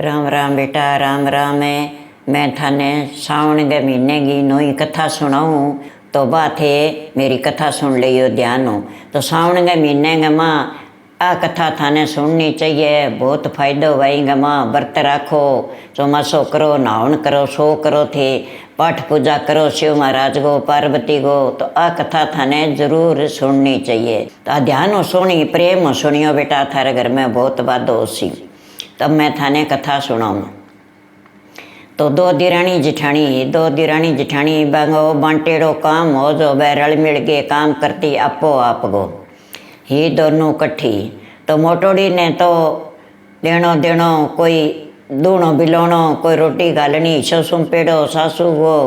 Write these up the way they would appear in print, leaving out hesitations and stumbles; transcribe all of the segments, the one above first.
राम राम बेटा, राम राम है। मैं थाने सावन के महीने की नई कथा सुनाऊँ तो बात है मेरी कथा सुन लियो ध्यान हो। तो सावन के महीने के माँ आ कथा थाने सुननी चाहिए, बहुत फायदो भाई माँ। व्रत राखो, चौमासो करो, नहावन करो, सो करो थे, पाठ पूजा करो शिव महाराज को, पार्वती को। तो आ कथा थाने जरूर सुननी चाहिए। तो आ ध्यान हो सुनी, प्रेम हो सुनियो बेटा, थारे घर में बहुत बात हो सी। तब मैं थाने कथा सुनाऊँ। तो दो दिरानी जिठानी बांगो बांटेड़ो काम हो जो वह रल मिल के काम करती आपो आप गो ही दोनों कट्ठी। तो मोटोड़ी ने तो देनो कोई दूनो बिलोनो, कोई रोटी घालनी, ससुम पेड़ो सासू गो,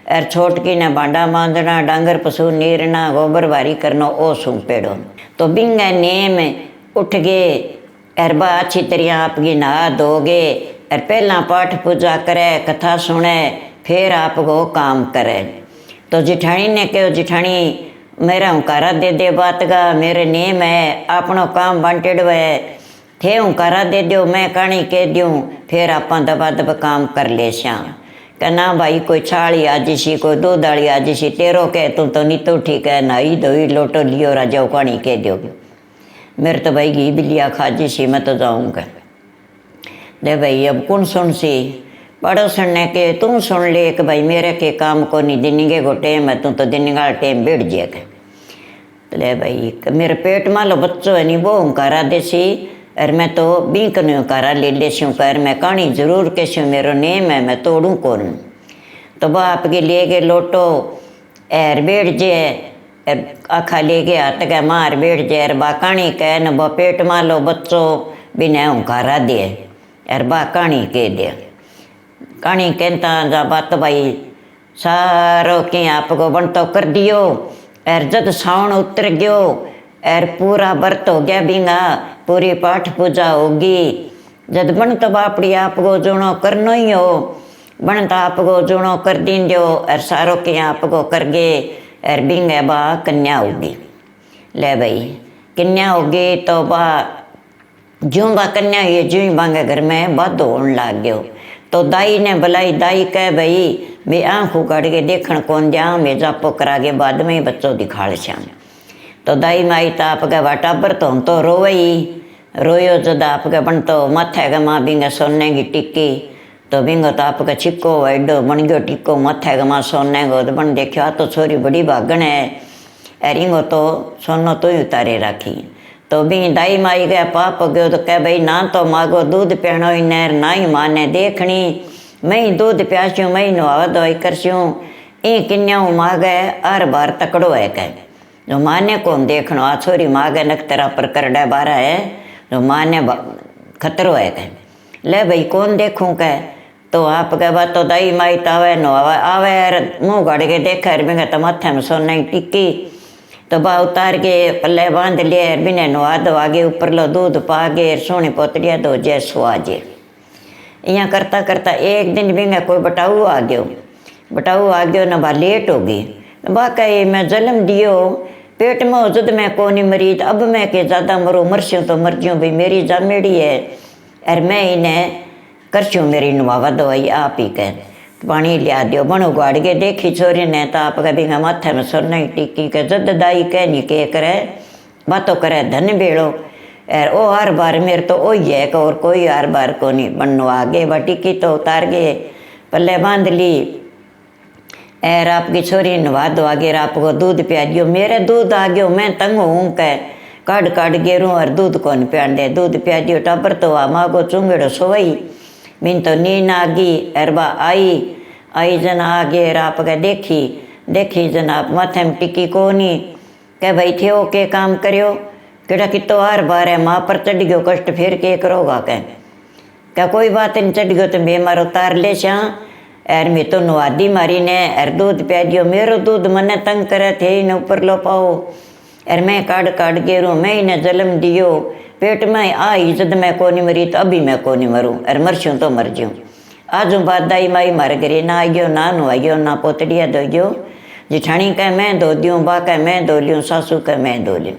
और छोटकी ने भांडा मांजना, डांगर पशु नीरना, गोबर भारी करनो ओ सुम पेड़ो। तो बिंगा नेम उठ गए अरबा अच्छी तरह आपकी नहा धोगे और पहला पाठ पूजा करे, कथा सुने, फिर आपको काम करे। तो जिठानी ने कहो जिठानी मेरा हुकारा दे बात का, मेरे नेम है, अपनो काम बांटेड़ो है, थे हुकारा दे दो, मैं कहानी कह दूँ, फिर आप दबा दब काम कर ले श्या। कहना भाई कोई छाली आजी सी, कोई दूध वाली आजी सी, तेरो कह तू तो नहीं तो ठीक है, नहाई धोई लोटो लियो राजा कहानी कह दोगे। मेरे तो भाई घी बिलिया खाजी सी, मैं तो जाऊँगा। दे भाई अब कौन सुन सी, पड़ोसन ने के तू सुन ले कि भाई मेरे के काम को नहीं दिनेंगे गो टेम है, तू तो दिन का टेम बैठ जाएगा। तो ले भाई मेरे पेट में लो बच्चों है नहीं वो हुकारा देसी, और मैं तो बीक नहीं हुकारा ले लेसी कर, मैं कहानी जरूर कैसी मेरो नेम है, मैं तोड़ूँ कौन। तो बाप के लिए के लोटो एर बैठ जाए, आखा लेके हाथ के मार बैठ जाए, और बाकानी कह न बो पेट मालो बच्चों बिना हुकारा दे, और बाकानी कह दे। कहानी कहता जा बात भाई सारो के आपको बन तो कर दियो, और जब सावन उतर गयो और पूरा व्रत हो गया बिंगा, पूरी पाठ पूजा होगी, जब बन तो बापड़ी आपको जुणो करनो ही हो, बन तो आपको जुणो कर दिन दो, और सारो के आपको कर गे, और बिंगे बा कन्या होगी। ले भाई कन्या होगी तो बा ज्यों बा कन्या ये ज्यों ही बांगे घर में बात होने लग गयो। तो दाई ने बुलाई, दाई कह भाई मैं आँख उगाड़ के देखण कौन जा, मैं जापो करा के बाद में ही बच्चों दिखाड़ श्याम। तो दाई माई तो आपके वाटा पर तो रोयो जद आपके बन तो माथे के माँ बिंगे सोने की टिक्की, तो बिंगो तो आपका छिक्को वाइडो बन गयो टिक्को माथे के माँ सोने को। तो बन देखियो तो छोरी बड़ी भागण है, और इंगो तो सोनो तो ही उतारे राखी। तो भी दाई माई के पाप हो गयो, तो कह भाई ना तो मागो दूध पियानो ही नहर, ना ही माँ ने देखनी, मैं ही दूध प्यास्यूँ, मैं ही नुआ दवाई करस्यूँ, ई किन्याऊ मागे हर बार तकड़ो है कह, जो माँ ने कौन देखनो, आ छोरी मागे नखतरा पर करड़ा बारा है, जो माँ ने खतरो है कह। ले भाई कौन देखूँ कह। तो आप कह बात तो दाई माई तो आवे नो आवे यार, मुँह गाड़ के देखा बिंगा तो माथे में सोने की टिक्की। तो बा उतार के पल्ले बांध लिया, बिना नुआ दवा के ऊपर लो दूध पा के सोनी पोतड़िया दो जे सुआ जे। यहाँ करता करता एक दिन बिंगा कोई बटाऊ आ गयो न बा लेट हो गई। बा कहे मैं जन्म दियो पेट में जुद में कोनी मरी, अब मैं के ज़्यादा मरूँ, मरस्यूँ तो मर ज्यूँ भाई मेरी जामेड़ी है, और मैं इन्हें करस्यूँ मेरी नुआवा दवाई आप ही कह। पानी लिया दियो, बण उगाड़ के देखी छोरी ने तो आप कभी माथे में सोने टिक्की के, जद दाई कह नहीं के करे बातों करे धन बेड़ो, और ओ हर बार मेरे तो ओ ही है कि और कोई हर बार को नहीं। बननो आगे बा टिक्की तो उतार गए पल्ले बांध ली, और आपकी छोरी नवा दवा गे, आपको दूध पिया दियो, मेरे दूध आ गयो, मैं तंग हूँ कह, काट गेरूँ और दूध कौन पियान दे, दूध पिया दियो। टबर तो आ मागो चुंगड़ो सोई, बिन तो नींद आ गई, अरबा आई जन आगे आप के देखी जन आप माथे में टिक्की को नहीं, कह भाई थे के काम करियो, केड़ा कितो हर बार है माँ पर चढ़ गयो कष्ट, फिर के करोगा क्या कोई बात नहीं, चढ़ गयो तो मैं मारो उतार ले श्या, और मैं तो नुआदी मारी ने और दूध पिया दियो, मेरो दूध मने तंग करे थे न ऊपर लो पाओ, और मैं काट गेरूँ, मैं इन्हें जन्म दियो, पेट में आई जद मैं कोनी मरी तो अभी मैं कोनी मरूँ, और मरस्यूँ तो मर ज्यूँ। आजू बात दाई माई मार गरी, ना आइयो ना नुआइयो ना पोतड़िया धो गयो, जिठानी कह मैं धो दियूँ, बा कह मैं धो लियूँ, सासू कह मैं धो लियूँ।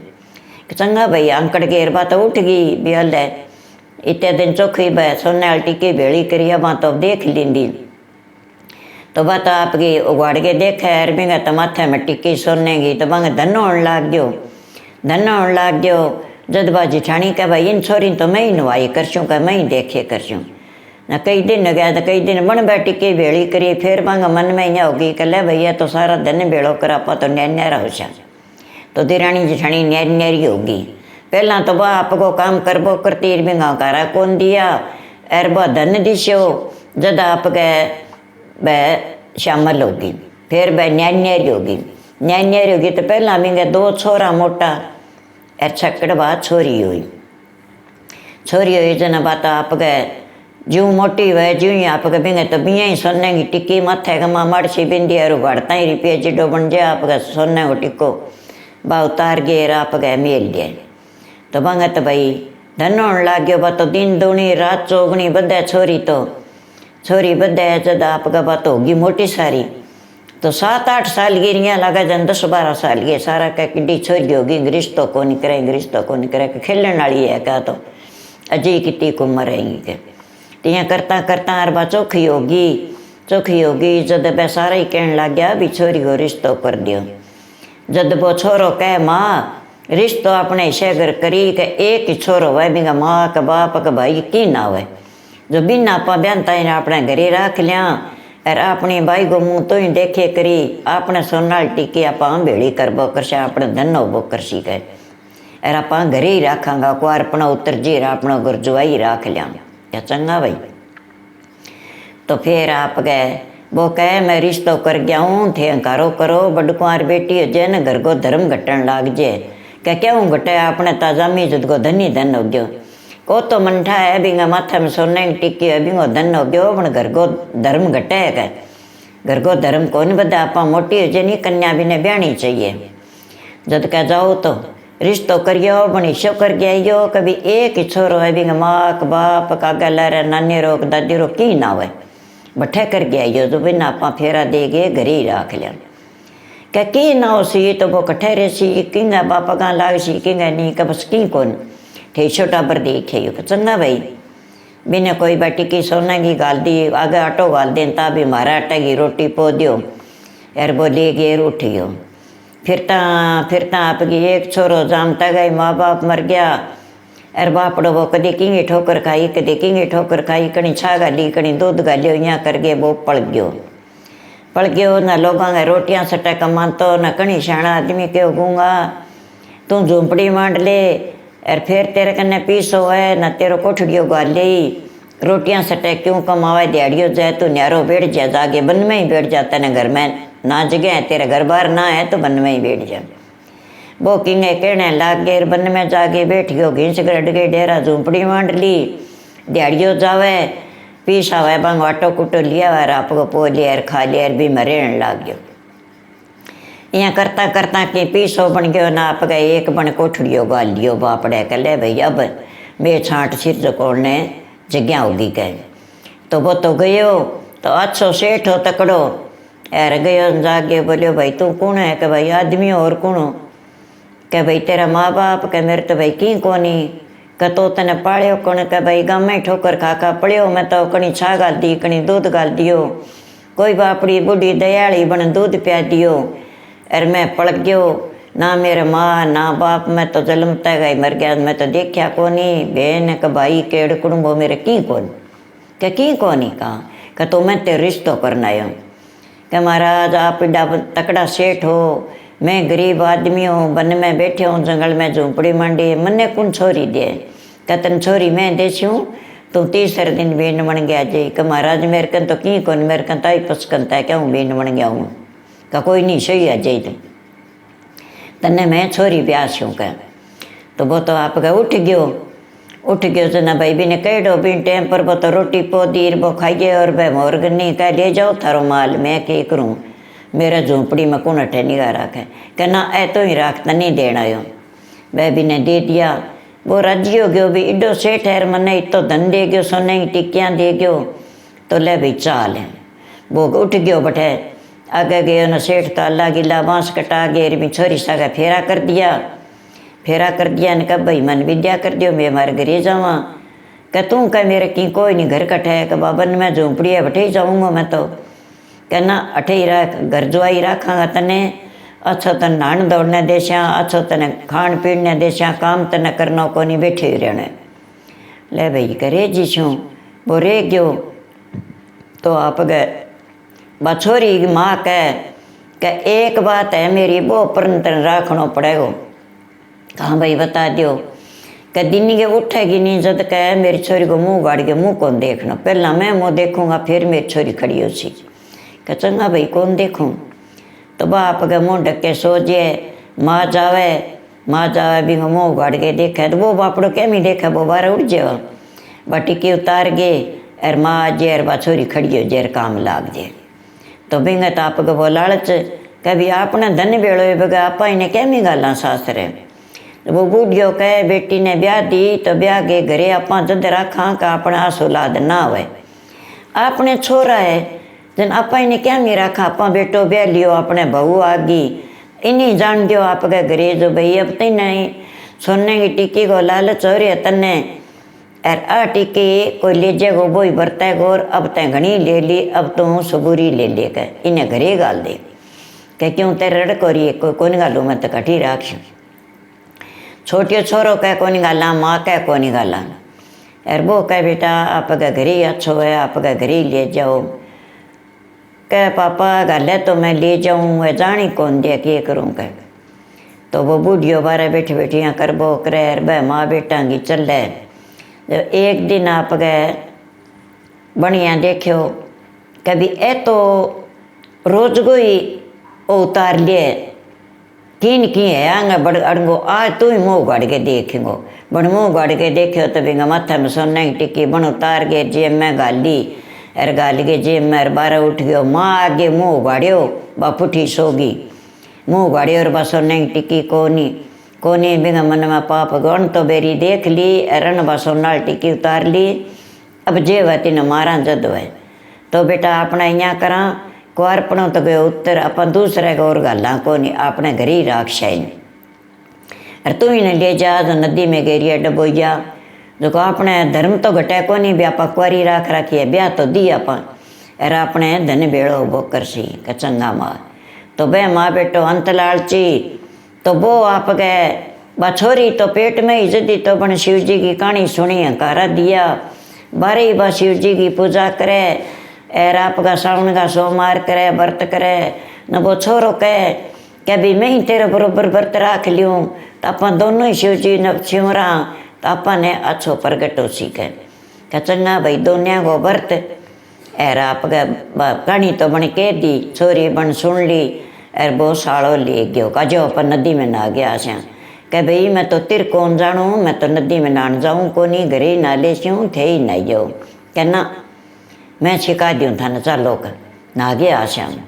चंगा भाई आंकड़ के अरबा तो उठ गई बियल है, इतने दिन चौखी बै सोने वाली टिक्की भेड़ी करी अब तो देख लींदी तो बात आपकी उगाड़ के देखा यार बिंगा तो माथे में टिक्की सोने की तो बंग धन होने लाग गयो धन होने लाग गयो। जदबाजी ठाणी कह भाई इन छोरी तो मैं ही नुवाई करसूँ कह मैं ही देखे करसूँ न कई दिन गया तो कई दिन बन बै टिक्की भेड़ी करी फिर बंग मन में यहाँ होगी कह ले भैया तो सारा धन भेड़ो कर आप तो न्यारा हो सा तो दिरानी जिठानी न्यारी न्यारी होगी। पहला तो वह आपको काम करबो करती बिंगा कारा कौन दिया एर वह धन दिशो जद आप गए वह शामिल होगी फिर वह न्यारी होगी न्यारी होगी तो पहला बिंगे 2 छोरा मोटा एर छकड़ बात छोरी हुई जना बात आप गए जूँ मोटी वह जूँ ही आप बिंगे तो बिया ही सोने की टिक्की माथे का माँ मड़सी बिंदी और उगाड़ता ही रुपये जिडो बन जाए आप सोने को टिक्को बा उतार गए आप गए मेल गए तो बंगे तो भाई धन होने लग गयो बा तो दिन दूनी रात चौगनी बदे छोरी बदे जब आपका बात होगी मोटी सारी तो 7-8 साल गिरियाँ लगा जन 10-12 साल की सारा कह किड्डी छोरी होगी रिश्तों को नहीं करे खेलने वाली है क्या तो अजय कितनी उम्र रहेंगी के तियाँ करता करता हर बात चौखी होगी जब वह सारा ही कहने लग गया भी छोरी को रिश्तों कर दियो। जब वो छोरो कह माँ रिश्तो अपने शेगर करी के एक ही छोरो वह बिंगा माँ का बाप का भाई की ना हुए जो बिना आपा बहनता ही अपने घरे रख लिया और अपनी भाई को मुँह तो ही देखे करी अपने सोनाल टिकी आप भेड़ी करबो करसे अपने धन होबो करसी कह और आप घरे ही रखांगा को अपना उतर जी अपना घर जुआई रख लिया क्या चंगा भाई। तो फिर आप गए वो कहे मैं रिश्तों कर गया हूँ थे करो बड़कुआर बेटी हो जाए न घर को धर्म घटन लाग जाए क्या हूँ घटे अपने ताजामी जुद को धनी धन हो गयो को तो मंठा है बिंगा माथा में सोने की टिक्की है बिंगो धन हो गयो पण घर को धर्म घटे है क्या घर को धर्म को नहीं बता आप मोटी हो जाए नहीं कन्या भी ने ब्याणी चाहिए जब कह जाओ तो रिश्तों करियो पण हिस्सो कर गया कभी एक ही छोरो है बिंगा माँ बाप कागा लहरा नानी रो दादी रो की ना हुए बठे कर गया यो तो बिना आप फेरा दे गए घर ही रख लिया क्या की ना हो सी तो वो कठे रहे सी किंगा बापा कहाँ लाग सी किंगा नहीं का बस की कौन थे छोटा पर देखे यो चंगा भाई बिना कोई बाटी की सोना की गाल दी आगे आटो गाल दें भी मारा आटा की रोटी पो दियो यार वो ले गए उठियो फिरता आपकी एक छोरो जामता गई माँ बाप मर गया अरे बापड़ो वो कदी किंगी ठोकर खाई कदी किंगी ठोकर खाई कहीं छा गाली कहीं दूध गालियो यहाँ करके वो पड़ गयो न लोगों ने रोटियां सटा कमातो न कहीं शाना आदमी क्यों गूंगा तू झूंपड़ी मांड ले और फिर तेरे कन्ने पीसो है न तेरो कोठड़ियो गाली रोटियां सटे क्यों कमावे दिहाड़ियो जाए तू न्यारो बैठ जा जागे बन में ही बैठ जाता न घर में ना जगह है तेरा घर बार ना है तो बन में ही बैठ जा। वो किंगे कहने लाग गए बन में जाके बैठ गयो घिंच गड़ गए डेरा झूंपड़ी मांड ली दिहाड़ियो जावे पीस आवे बंग आटो कुटो लिया और आपको पो लिया खा लिया भी मरेण लाग गयो। यहाँ करता कि पीसो बन गयो ना आप गए एक बन कोठड़ियो गाल लियो बापड़े कह ले भाई अब बे छांट सिर जोड़ने जगह होगी कहे तो वो तो गयो तो अच्छो सेठ हो तकड़ो यार गयो जागे बोलियो भाई तू कौन है कि भाई आदमी और कौन कह भाई तेरा माँ बाप कह मेरे तो भाई की कोनी कह तो तने पालियो कौन कह भाई गाँव में ठोकर खाका पड़ियो मैं तो कहीं छा गाल दी कहीं दूध गाल दियो कोई बापड़ी बूढ़ी दयाली बन दूध पिया दियो अरे मैं पड़ गयो ना मेरे माँ ना बाप मैं तो जन्मता गई मर गया मैं तो देखा कोनी बहन का भाई केड़ कुड़ुम्बो मेरे की कौन क्या की कोनी कहा कह तो मैं तेरे रिश्तों करना आयो कि महाराज आप एडा तकड़ा सेठ हो मैं गरीब आदमी हूँ बन में बैठे हूँ जंगल में झूंपड़ी मांडी मन्ने कौन छोरी दे कह तन छोरी मैं देसी हूँ तू तीसरे दिन बेन बन गया जी कि महाराज मेरे कन तो की कौन मेरे कन ताई पसकनता है क्या हूँ बेन बन गया हूँ का कोई नहीं सही है जय तुम तन्ने मैं छोरी ब्यास हूँ कह तो वो तो आप उठ गयो जना भाई भी ने कहो भी टाइम पर वो तो रोटी पो दीर वो खाइए और भाई मोर्ग नहीं कह ले जाओ थारो माल मैं क्या करूँ मेरा झोंपड़ी में कौन अठे निगाह रखे कहना ऐ तो ही राखता नहीं देना यो वह भी ने दे दिया वो राजी हो गयो भी इडो सेठ है मने इतो धन दे गयो सोने की टिक्कियाँ दे गयो तो ले भाई चाल है वो उठ गयो बठे आगे गयो न सेठ तो अल्लाह गिला बाँस कटा गए भी छोरी सागा फेरा कर दिया न कब भाई मन विद्या कर दियो मैं हमारे घरे जावा कह तू कह मेरे की कोई नहीं घर कटे है, कि बाबा ने मैं झोंपड़ी है बठे ही जाऊँगा मैं तो कहना अठे ही रख घर जुआई रखांगा तने अच्छो तन नहान दौड़ने देशा अच्छो तने खान पीने देशा काम तने करना को नहीं बैठे ही रहने। ले भाई करे जी छूँ वो रे गयो तो आप गए बा छोरी की माँ कह एक बात है मेरी वो परंतन रखना पड़ेगा। कहाँ भाई बता दियो। कह दिन के उठेगी नहीं जद कह मेरी छोरी को मुँह गाड़ के मुँह कौन देखना, पहला मैं मुँह देखूँगा फिर मेरी छोरी खड़ी हो सी। कह चंगा भाई कौन देखूँ। तो बाप के मुँह ढक के सो जे माँ जावे भी मुँह गाड़ के देखे तो वो बापड़ो कैमी देखे वो बाहर उड़ जाओ बा टिकी उतार गे और माँ जेर बा छोरी खड़ी हो जेर काम लाग जे। तो बिंग तो आप वो लालच कभी आपने धन बेड़ो बगे आप इन्हें कैमी गाला शास्त्र है। वो बूढ़ियो कहे बेटी ने ब्याह दी तो ब्याह के घरे आप जद रखा का अपना आसुलाद ना हो आपने छोरा है जन आप इन्हें क्या नहीं रखा आप बेटो ब्याह लियो अपने बहू आगी इन्हीं जान दियो आपके घरे जो भाई अब तो नहीं सोने की टिक्की को लालच हो रही है तन्ने और आ टिक्की कोई ले जाएगो वो ही बरता है गोर अब तय घनी ले ली अब तो हूँ सबूरी ले कर इन्हें घरे गाल दे कह क्यों तेरे रड़क हो रही है कोई कौन गालू मैं तो कठी राख छोटियो छोरो कह कौन गाला माँ कह कौन गाला और वो कह बेटा आपका घर ही अच्छो है आपका घर ही ले जाओ। कह पापा गाले तो मैं ले जाऊँ वह जानी कौन दिया कि करूँ कह। तो वो बूढ़ियो बारे बैठी बैठियाँ कर बो करे बह माँ बेटा की चले। जब एक दिन आप गए बढ़िया देखो कभी ए तो रोज को ही उतार लिए किन की है आंगा बड़ अड़गो आज तू ही मुँह गाड़ के देखेंगो बड़ मुँह गाड़ के देखो तो बिंगा माथा में सोने की टिक्की बन उतार के जेब में गाली और गाल के जेब में बारह उठ गयो माँ आगे मुँह गाड़ियो बा पुठी सोगी मुँह गाड़ियो और बा सोने की टिक्की कोनी बिंगा मन में पाप गण तो बेरी देख ली रन बा सोना टिक्की उतार ली अब जे वह तीन मारा जद है। तो बेटा अपना यहाँ करा कुआरपणों तो गए उत्तर अपन दूसरे को और गाला को नहीं आपने घर ही राख शाइन अरे तू ही ने ले जा जो नदी में गेरिया डबोइया जो को अपने धर्म तो घटे को नहीं भी आप कुआरी राख रखी है ब्याह तो दी अपन अरे अपने धन बेड़ो वो कर सी कचंगा माँ तो बे माँ बेटो अंत लालची तो वो आप गए बा छोरी तो पेट में ही जदी तो बन शिव जी की कहानी सुनी हकारा दिया बारे ही बा शिव जी की पूजा करे और आपका सावन का सोमवार करे व्रत करे न वो छोरो कह भी मैं ही तेरे बरोबर व्रत रख लियूँ तो आप दोनों ही शिव जी न शिवरा तो अपने अच्छो प्रगट हो सीखे कह चंगा भाई दोनों को व्रत और आपका कहानी तो बन कह दी छोरी बन सुन ली और वो साड़ो ले गयो का जो अपन नदी में ना गया आशा कह भाई मैं तो तिर कौन जानूँ मैं तो नदी में नान जाऊँ को नहीं घरे ना ले सीऊँ थे ही नहीं जाऊँ कहना मैं छिका दूँ था न चालो कर ना गया आशा में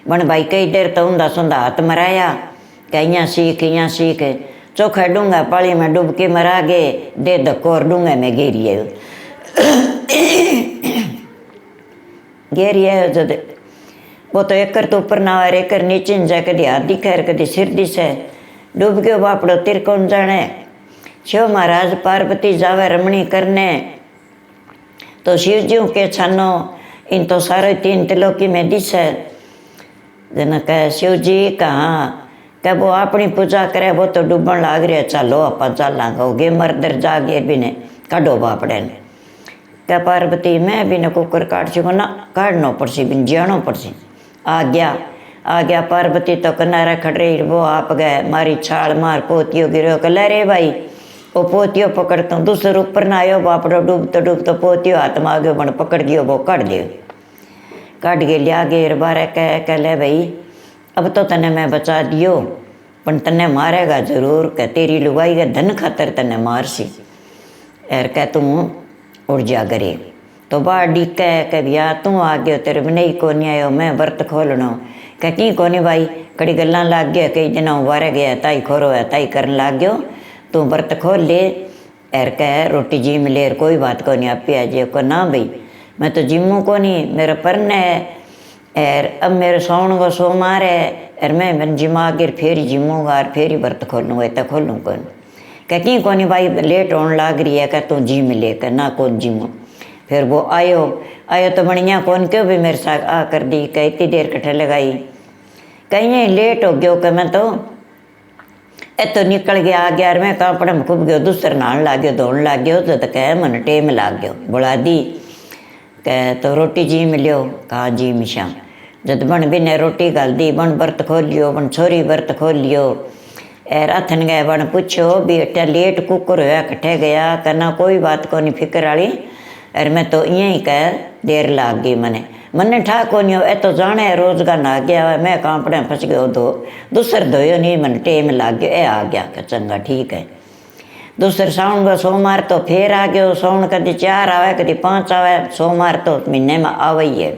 बन भाई कई देर तो ऊंधा सुंधा हाथ मराया कह यहाँ सीख चोखा डूंगा पाली में डूब के मरा गे दे धक्कोर डूंगा में गिरिए जद वो तो एकर तो ऊपर ना आए एकर नीचे न जाए कभी हाथ दिखे कभी सिर दिशे डूब गयो बापड़ो तिर कौन जाने। शिव महाराज पार्वती जावे रमणी करने तो शिव जी के छानो इन तो सारे तीन त्रिलोकी में दिशे जन कह शिव जी कहाँ कह वो अपनी पूजा करे वो तो डूबन लाग रहे चलो आप चलांगा गे मरदर जागे भी ने काढ़ो बापड़े ने कह पार्वती मैं भी ने कुकर काट चुको ना काटना पड़सी बिन जियानो पड़सी आ गया पार्वती तो किनारे खड़ रही वो आप गए मारी छाल मार पोतियो गिरो कह रे भाई वो पोतियो पकड़ता हूँ दूसरे ऊपर ना आयो बापड़ो डूबतो पोतियो हाथ में आ गयो बन पकड़ गयो वो काट के लिया गे बारे कह ले भाई अब तो तने मैं बचा दियो पर तने मारेगा जरूर कह तेरी लुगाई के धन खातर तने मार सी एर कह तू उड़ जा करे तो बाड़ी कह भैया तू आ गयो तेरे नहीं को नहीं आयो मैं व्रत खोलना कह की को नहीं भाई कड़ी गल्ला लाग गया कई दिन वारे गया ताई खोरो है ताई करन लाग गयो तू व्रत खोल ले एर कह रोटी जिम ले कोई बात को नहीं आप आ जे को ना भाई मैं तो जिमू को नहीं मेरा परन है और अब मेरे सावन को सोमवार है और मैं जिमा गिर फिर जिमूँगा और फिर ही व्रत खोलूँगा इतना खोलूँ कौन कहीं कोनी भाई लेट होने लग रही है, कह तू जी मिले, कह ना कौन जीमो। फिर वो आयो तो बढ़िया कौन क्यों भी मेरे साथ आ कर दी, कह इतनी देर कट्ठे लगाई, कहीं लेट हो गयो, कह मैं तो तो निकल गया आ गया, मैं कपड़े में खुब गयो, दूसरे नहान लग गयो, धोन लग गयो, तो कह मन टेम लग गयो, बुला दी, कह तो रोटी जी मिलियो, कहा जी मिशा। जब बन भी ने रोटी गाल दी, बन बर्त खोल लियो, बन छोरी बर्त खोल लियो, एर अथन गए बन पूछो भी अट्ठा लेट कुकर होया कट्ठे गया, कहना कोई बात को नहीं फिक्र वाली, अरे मैं तो यहीं कह देर लाग गई मने ठा को नहीं हो, तो जाने रोज का ना गया, मैं कांपड़े फंस गयो, दूसर धोयो नहीं, मन टेम लाग गयो, ए आ गया, कह चंगा ठीक है। दूसरे साउन का सोमवार तो फिर आ गयो, साउन कभी 4 आवे कभी 5 आवे, सोमवार तो महीने में आवे ही है।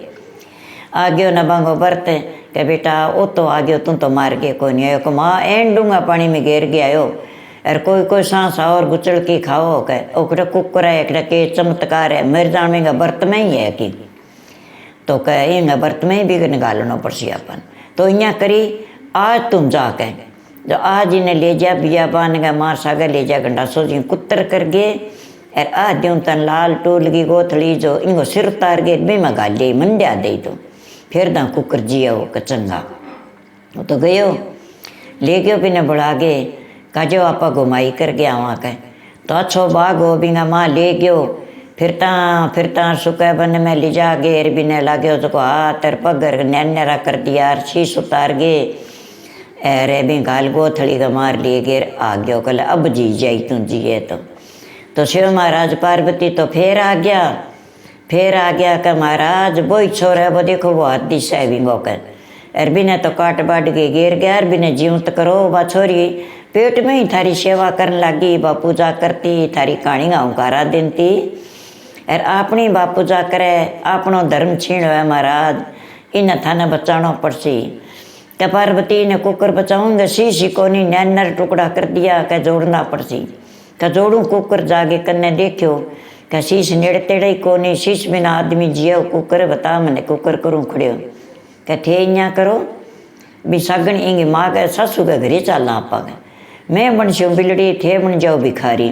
आ गयो न बांगो बरत, के बेटा वो तो आ गयो, तू तो मार के कोई नहीं आयो, को माँ एन डूंगा पानी में घेर गया हो, अरे कोई सांस और गुचड़ की खाओ, कह ओकड़ा कुकर है, एक के चमत्कार है, मेरे जान में बर्त में ही है कि, तो कह इन बर्त में ही भी निकालना पड़सी अपन, तो यहाँ करी आज तुम जाके जो आज इन्हें ले जा बिया बान गया, मार सागर ले जा गंडा सो जी कुत्तर कर गए, और आज द्यों तन लाल टूल की गोथली जो इनको सिर उतार गए, भी मैं गाल दे मंडिया दे, तो फिर दा कुकर जिया वो कचंगा, वो तो गयो ले गयो भी ने बुला गए, काजो आपा घुमाई कर गया वहाँ के, तो अच्छो बाग हो बिंगा माँ ले गयो, फिरता सुखे बन में ले जा गए, भी ने लागो तो हाथ और पगर नैरा कर दिया, शीश उतार गए, अरे भी गाल गोथड़ी का मार लिए गिर आ गयो, कल अब जी जाई तू जिए तो शिव महाराज पार्वती तो फिर आ गया कि महाराज वो ही छोरा है, वो देखो वो हाथ दिशा है बिंगो कर, अरबी ने तो काट बाट के गिर गया, अरबी ने जीवत करो, वह छोरी पेट में ही थारी सेवा करने लगी, बा पूजा करती, थारी कहानी गाँवकारा देती, और अपनी बा पूजा करे, अपनो धर्म छीण है महाराज, इन थाने बचाना पड़सी। क्या पार्वती ने कुकर बचाऊंगे, शीशी को नहीं नैनर टुकड़ा कर दिया, क्या जोड़ना पड़सी, क्या जोड़ू कुकर जागे करने देखियो, क्या शीश नेड़े तेड़े ही को नहीं, शीश बिना आदमी जियो, कुकर बता मैंने कुकर करूँ खड़ियो, क्या थे यहाँ करो भी सगन इंगी माँ के सासू के घरे चलना आपा के, मैं बन शू बिलड़ी थे बन जाओ भिखारी,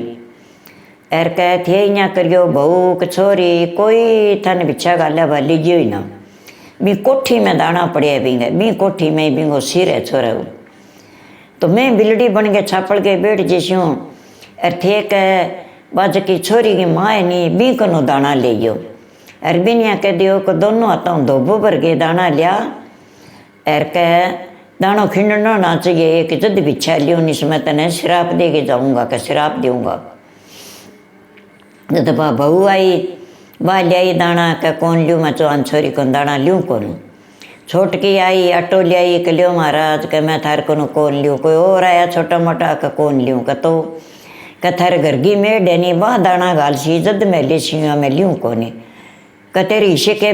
एर कह थे यहाँ करियो बहू कछोरी कोई थाने बिछा गाला वाली जियो ही ना, बी कोठी में दाना पड़े बिंगे, बी कोठी में बिंगो सिर है छोरा, तो मैं बिलड़ी बन के छापड़ के बैठ जैसूँ, अर थे कह बाज की छोरी की माँ है नहीं बी कनो दाना ले जो, अर बिनिया कह दियो को दोनों हाथों धोबो भर के दाना लिया, एर कह दानो खिंडना ना चाहिए, एक जद बिछा लियो नहीं समय तने शराब दे के जाऊँगा, क्या शराब दूँगा। जब बहू आई वाह लियाई दाना, क्या कौन लियो, मैं चौहान छोरी को दाना लियूँ कौन, छोटकी आई आटो लियाई के लियो महाराज, क्या मैं थार को कौन लियूँ, कोई और आया छोटा मोटा का कौन लियूँ, का तो क्या थारे घर की मेड है नहीं वहाँ दाना गाल सी जद मैं ले छिया मैं लियूँ कौन, क्या तेरी इसे के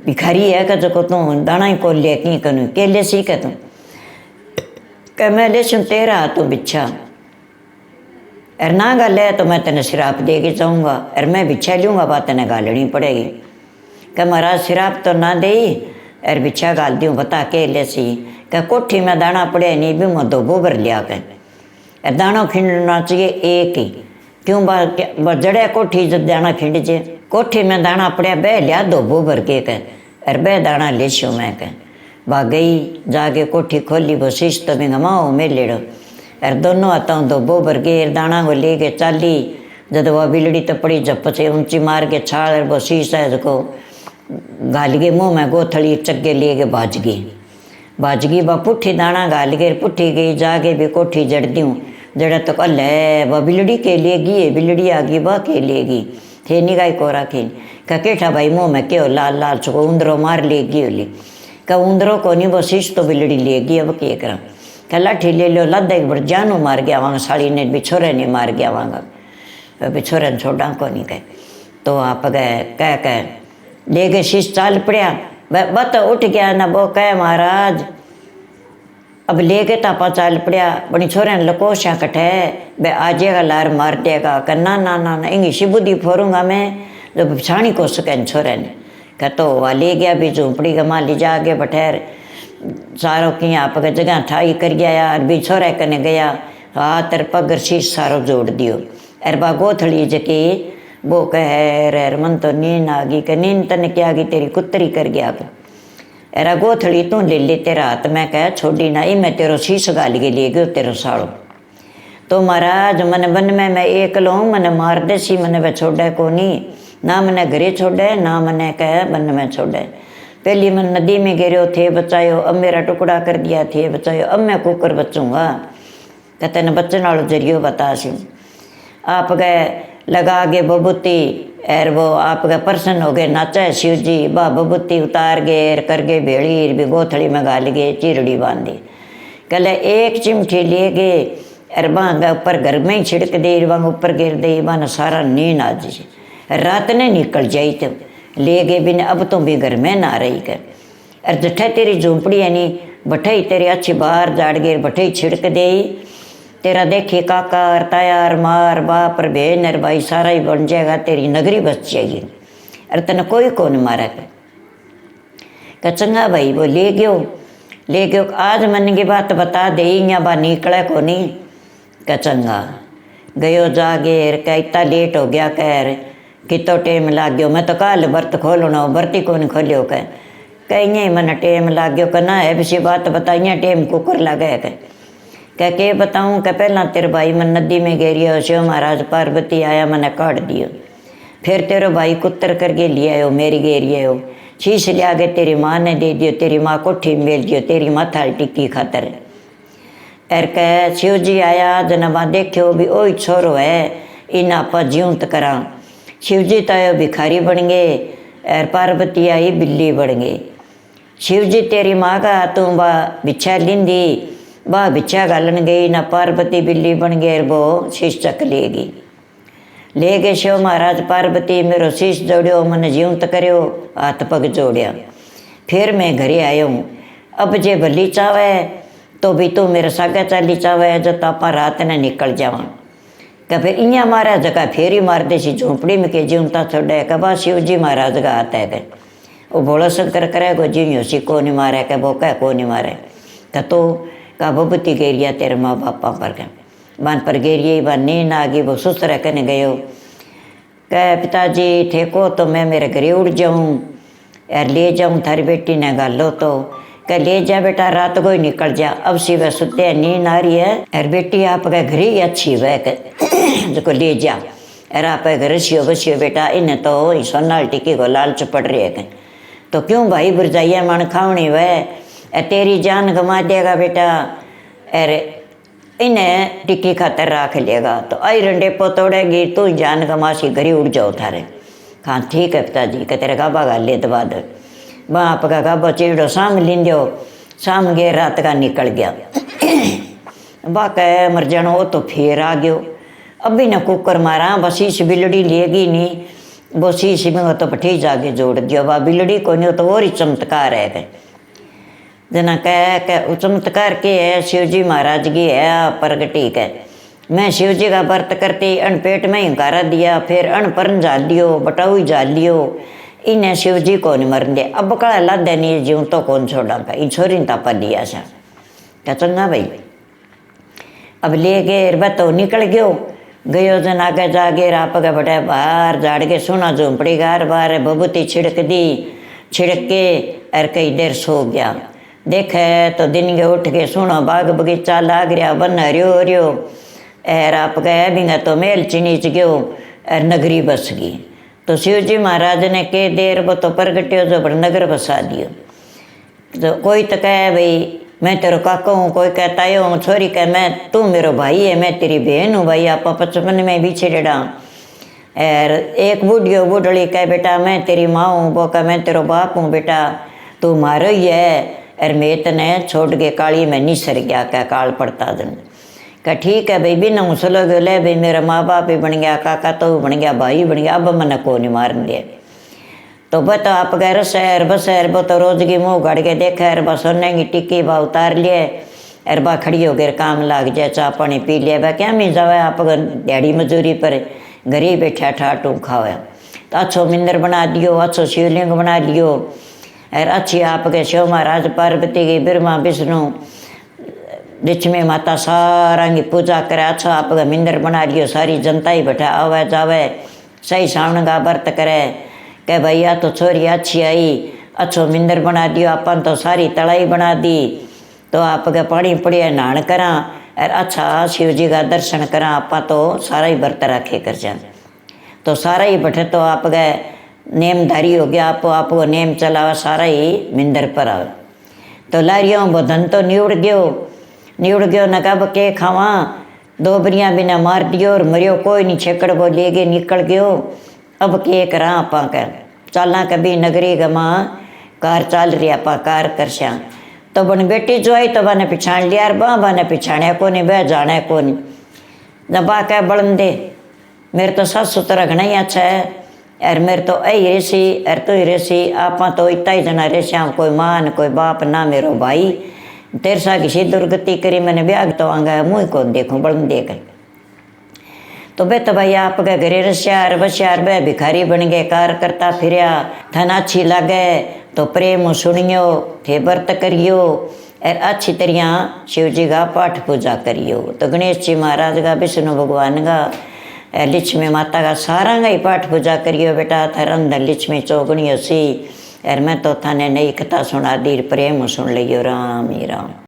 भिखारी है, क्या जो को तू दाना ही कौन लिया की करूँ के ले सी, क्या तू क्या मैं ले सुन तेरा हाथों बिच्छा, अरे ना गाले तो मैं तेने शराब दे के जाऊँगा, अरे मैं बिच्छा लूँगा बात तेने गालनी पड़ेगी, क्या महाराज शराब तो ना दे, अरे बिच्छा गाल दूँ बता के ले सी, क्या कोठी में दाना पड़े नहीं भी मैं दो गोबर लिया कर, अरे दाना खिंडना चाहिए एक ही, क्यों जड़े कोठी जब दाना खिंड जे, कोठी में दाना पड़े बह लिया दो गोबर के कह, अरे बह दाना ले शो मैं कह, वह गई जाके कोठी खोली, वो शीश तो भी घमाओ मैं लेड़ो, अरे दोनों हाथों दो बोबर के दाना को ले के चाली, जब वह बिलड़ी तो पड़ी जब से ऊंची मार के छाड़ वो शीश है को गाल के मुँह में गोथड़ी चक्के ले के भाज गई वह पुट्ठी दाना गाल के पुट्ठी गई, जाके भी कोठी जड़ दूँ, जड़ा तो कल है वह बिलड़ी के लेगी, बिलड़ी आ गई वह के लेगी, थे निगाह को रखी, क्या केठा भाई मुँह में क्यों लाल लाल चुको उंदरो मार लेगी होली, क्या उंदरों को नहीं वो शीश तो बिलड़ी लेगी, अब क्या करा, क्या लाठी ले लो लद्दा एक बार जानू मार गया वहाँ, साड़ी ने भी छोरे ने मार गया वहाँ, भी छोरे छोड़ा को नहीं कहे, तो आप गए कह ले गए शीश चाल पड़िया, बत उठ गया ना वो कहे महाराज अब ले गए तापा चाल पड़िया, बड़ी छोरे ने लकोशा कटे बे आजेगा लार मार देगा, ना ना ना ना इंगी शिबुदी फोरूंगा मैं, जब छाणी को सके छोरे ने, कह तो वह ले गया भी झोंपड़ी का माँ ले जा के बठेर सारों की आप जगह ठाई कर गया यार, भी छोरे कने गया हाथ और पग शीश सारो जोड़ दियो। अर बा गोथड़ी जके वो कह रे मन तो नींद आ गई, नींद तन क्या गई तेरी कुतरी कर गया। अरा गोथड़ी तू ले ले तेरा हाथ में कह छोड़ी ना, मैं तेरो शीश गाल के ले गयो तेरो साड़ो। तो महाराज मन बन में मैं एक लूँ, मन मार दे सी, मन वह छोड़े को नहीं, ना मने घरे छोड़े ना मने कह बन में छोड़े। पहली मन नदी में गिरो थे बचायो, अब मेरा टुकड़ा कर दिया थे बचायो, अब मैं कुकर बचूंगा। कहते न बच्चन वालों जरियो बता सी। आप गए लगा के बबूती एर वो आप गए प्रसन्न हो गए, नाचा है शिव जी। बा बबूती उतार गए कर गए भेड़ी भी गोथड़ी में गाल गए, चिरड़ी बांधी। कहले एक चिमठी ले गए अर बांगा ऊपर घर में ही छिड़क दे, वहाँ ऊपर गिर दे, बाना सारा नींद आ जी। रात ने निकल जाई तो ले गए बिन, अब तो भी घर में ना रही कर। अर जठे तेरी झोंपड़ी है नी बठई तेरी अच्छी बाहर जाड़ गए, बठई छिड़क दे तेरा देखी काका और तायार मार बाप और बहन और भाई सारा ही बन जाएगा, तेरी नगरी बच जाएगी। अरे तने कोई कौन मारा कर। चंगा भाई वो ले गयो आज मन की बात बता दे, या बा निकले को नहीं। चंगा गयो जागे कहता लेट हो गया कह कितो टेम लाग गयो, मैं तो कल बर्त खोलना बर्ती कौन खोलियो कहीं मन टेम लाग गयो कहना है किसी बात बताइए टेम कुकर लगे कह के बताऊँ कह पहला तेरे भाई मन नदी में गिरियो, शिव महाराज पार्वती आया मैंने काट दियो, फिर तेरे भाई कुत्तर करके ले आयो मेरी गेरिए हो, शीश लिया के तेरी माँ ने दे दियो, तेरी माँ कोठी में मेल दियो तेरी माथा टिक्की खातर। एर कह शिव जी आया जनबा देखो भी ओही छोरो है, इन आप जीवंत करा। शिव जी तो भिखारी बन गए और पार्वती आई बिल्ली बन गई। शिव जी तेरी माँ का तू बा बिछा लिंदी, बा बिछा गालन गई ना, पार्वती बिल्ली बन गए वो शीश चक लेगी। ले गए शिव महाराज पार्वती मेरो शीश जोड़ियो, मन जीवंत करियो, हाथ पग जोड़िया। फिर मैं घरे आयो हूँ, अब जे भली चावे तो भी तू मेरे सागे चाली चावे जो तापा रात ने निकल जावा। कह फिर इं मारा जगह फिर ही मार दे सी झोंपड़ी में के जीवता छोड़े। कह बा शिव जी महाराज का हाथ है कह वो भोला शंकर करे को जीव सी को नहीं मारे, कह वो कह को नहीं मारे। कह तो कहा बबूती गेरिया तेरे माँ बापा पर कह बान पर गेरिए बान नींद आ गई, वो सुसरा करने गयो। कह पिताजी ठेको तो मैं मेरे घरे उड़ जाऊँ यार ले जाऊँ थारी बेटी ने गालो तो। कह ले जा बेटा रात को ही निकल जा, अब सी वह सुते नींद आ रही है और बेटी आपका घर ही अच्छी वह जो ले जा और आप घर सियो बसियो बेटा, इन्हें तो सोनाल टिक्की को लालच पड़ रही है। तो क्यों भाई बुरजाइया मन खावनी वह तेरी जान गंवा देगा बेटा, अरे इन्हें टिक्की खातर रख लेगा तो आई रंडे पोतोड़ेगी तू जान गंवासी घरी उड़ जाओ थारे। हाँ ठीक है पिताजी कह तेरे गाबा गा ले दबा दो। बाप का गाबा चिड़ो शाम लिंदो, शाम गए रात का निकल गया। बाका मर जानो वो तो फिर आ गयो, अभी न कुकर मारा बस शीश बिलड़ी लेगी नहीं, वो शीश में तो पठी जाके जोड़ दियो। बा बिलड़ी को नहीं तो और ही चमत्कार है जना कह चमत्कार के है शिव जी महाराज की है प्रगटी कह। मैं शिव जी का व्रत करती अन पेट में ही गारा दिया, फिर अन परन जाल लियो बटाऊ जाल लियो, इन्हें शिव जी को नहीं मरन दे। अब कड़ा लादे नहीं जीव तो कौन छोड़ा का इन छोरी तापा लिया सा। क्या चंगा भाई अब ले गए बा तो निकल गयो जन आगे जागे आप गए बटे बाहर झाड़ के सुना झोंपड़ी गार बार बबूती छिड़क दी, छिड़क के और कई देर सो गया। देखे तो दिन के उठ के सुनो बाग बगीचा लाग रहा बन हरियो हरियो एर आप गए भी तो मेल चिनीच गयो और नगरी बस गई। तो शिव जी महाराज ने के देर वो तो प्रगट्यो जो पर नगर बसा दियो। तो कोई तो कहे भाई मैं तेरो काका हूँ, कोई कहता हूँ छोरी कह मैं तू मेरो भाई है मैं तेरी बहन हूँ भाई, आप 55 में बिछड़ेड़ा। और एक बूढ़ियो बूढ़ड़ी कह बेटा मैं तेरी माँ हूँ, वो कह मैं तेरो बाप हूँ बेटा, तू मारो ही है और मैं तने छोड़ के काली में निसर गया क्या काल पड़ता दिन। कह ठीक है भाई बिना मुसलो गयो ले भाई मेरा माँ बाप भी बन गया, काका तो बन गया, भाई बन गया, अब मैंने को नहीं मारन दिया। तो बता आप गए रसैर बसैर वो तो रोज की मुँह गड़ के देखा है बस सोने की टिक्की बा उतार लिए और बा खड़ी हो गए काम लाग जाए चाह पानी पी लिया बा क्या मिल जावे आप दिहाड़ी मजूरी पर घर ही बैठा ठाटू खावे। तो अच्छो मंदिर बना दियो, अच्छो शिवलिंग बना लियो और अच्छी आपके शिव महाराज पार्वती की ब्रह्मा विष्णु लक्ष्मी माता सारा की पूजा करे। अच्छा आप मिंदर बना लियो, सारी जनता ही बैठा आवे जावे, सही सावन का व्रत करे के भैया तो छोरी अच्छी आई, अच्छो मिंदर बना दियो, अपन तो सारी तलाई बना दी, तो आपके पानी पड़िया नहान करा और अच्छा शिव जी का दर्शन करा, आपा तो सारा ही व्रत रखे कर जा। तो सारा ही बैठे तो आपके नेमधारी हो गया, आपको नेम चलावा, सारा ही मिंदर पर आवे। तो लारियों वो धन तो निउड़ गयो न कब के खावा, दो बरियां बिना मार दियो और मरियो कोई नहीं, छेकड़ वो ले गए निकल गयो। अब के करा आपा कर चलना कभी नगरी गमा, कार चल रही आपा कार कर श्या। तो बन बेटी जो आई तो बने पिछाण लिया, बने पिछाण्या को नहीं, बह जाने को नहीं। जब बा कह बड़न दे मेरे तो सासू तरह घना ही अच्छा है, और मेरे तो ऐ रेसी और तो ही रेसी, आपा तो इतना ही जना रेसिया, कोई माँ न कोई बाप ना मेरो भाई, तेरे सा किसी दुर्गति करी मैंने ब्याग तो आंगा मुँह को देखूँ बड़न देकर। तो बे तो भाई आपके घरे रसियार बसियार बे भिखारी बन गए, कार करता फिरया, थन अच्छी लागे तो प्रेम सुनियो, थे व्रत करियो और अच्छी तरह शिव जी का पाठ पूजा करियो। तो गणेश जी महाराज का, विष्णु भगवान का, लक्ष्मी माता का सारा का ही पाठ पूजा करियो बेटा, थार अंदर लक्ष्मी चौगणी सी। और मैं तो थाने नई कथा सुना दी, प्रेम सुन लियो, राम ही राम।